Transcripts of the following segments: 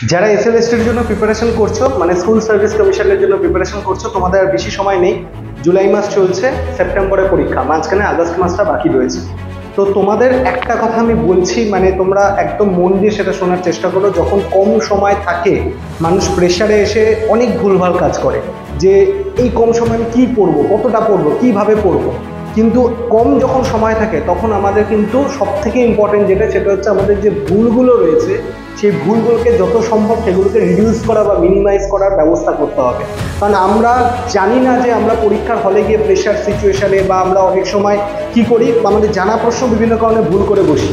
যারা এসএলএসটির জন্য প্রিপারেশন করছো, মানে স্কুল সার্ভিস কমিশনের জন্য প্রিপারেশন করছো, তোমাদের আর বেশি সময় নেই। জুলাই মাস চলছে, সেপ্টেম্বরে পরীক্ষা, মাঝখানে আগস্ট মাসটা বাকি রয়েছে। তো তোমাদের একটা কথা আমি বলছি, মানে তোমরা একদম মন দিয়ে সেটা শোনার চেষ্টা করো। যখন কম সময় থাকে, মানুষ প্রেশারে এসে অনেক ভুলভাল কাজ করে, যে এই কম সময় আমি কী পড়বো, কতটা পড়বো, কীভাবে পড়বো। কিন্তু কম যখন সময় থাকে তখন আমাদের কিন্তু সব থেকে ইম্পর্টেন্ট যেটা, সেটা হচ্ছে আমাদের যে ভুলগুলো রয়েছে, সেই ভুলগুলোকে যত সম্ভব সেগুলোকে রিডিউস করা বা মিনিমাইজ করার ব্যবস্থা করতে হবে। কারণ আমরা জানি না যে আমরা পরীক্ষার হলে গিয়ে প্রেশার সিচুয়েশানে বা আমরা অনেক সময় কি করি, আমাদের জানা প্রশ্ন বিভিন্ন কারণে ভুল করে বসি,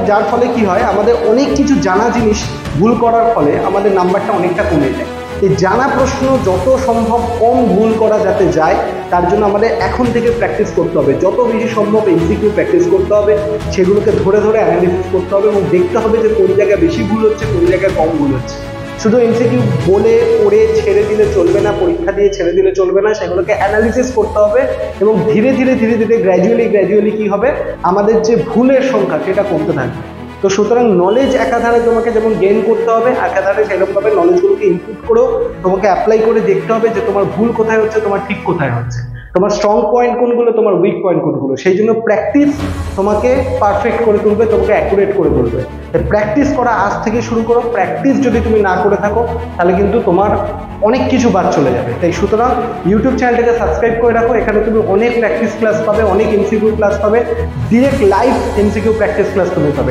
যার ফলে কি হয়, আমাদের অনেক কিছু জানা জিনিস ভুল করার ফলে আমাদের নাম্বারটা অনেকটা কমে যায়। এই জানা প্রশ্ন যত সম্ভব কম ভুল করা যাতে যায়, তার জন্য আমাদের এখন থেকে প্র্যাকটিস করতে হবে। যত বেশি সম্ভব এমসিকিউ প্র্যাকটিস করতে হবে, সেগুলোকে ধরে ধরে অ্যানালিসিস করতে হবে এবং দেখতে হবে যে কোন জায়গায় বেশি ভুল হচ্ছে, কোন জায়গায় কম ভুল হচ্ছে। শুধু এমসিকিউ বলে পড়ে ছেড়ে দিলে চলবে না, পরীক্ষা দিয়ে ছেড়ে দিলে চলবে না, সেগুলোকে অ্যানালিসিস করতে হবে এবং ধীরে ধীরে গ্র্যাজুয়ালি কি হবে, আমাদের যে ভুলের সংখ্যা সেটা কমতে থাকবে। তো সুতরাং নলেজ একাধারে তোমাকে যেমন গেইন করতে হবে, একাধারে সেরকমভাবে নলেজগুলোকে ইনপুট করেও তোমাকে অ্যাপ্লাই করে দেখতে হবে যে তোমার ভুল কোথায় হচ্ছে, তোমার ঠিক কোথায় হচ্ছে, তোমার স্ট্রং পয়েন্ট কোনগুলো, তোমার উইক পয়েন্ট কোনগুলো। সেই জন্য প্র্যাকটিস তোমাকে পারফেক্ট করে তুলবে, তোমাকে অ্যাকুরেট করে তুলবে। প্র্যাকটিস করা আজ থেকে শুরু করো। প্র্যাকটিস যদি তুমি না করে থাকো, তাহলে কিন্তু তোমার অনেক কিছু বাদ চলে যাবে। তাই সুতরাং ইউটিউব চ্যানেলটাকে সাবস্ক্রাইব করে রাখো। এখানে তুমি অনেক প্র্যাকটিস ক্লাস পাবে, অনেক এমসিকিউ ক্লাস পাবে, direct live MCQ practice class তুমি পাবে।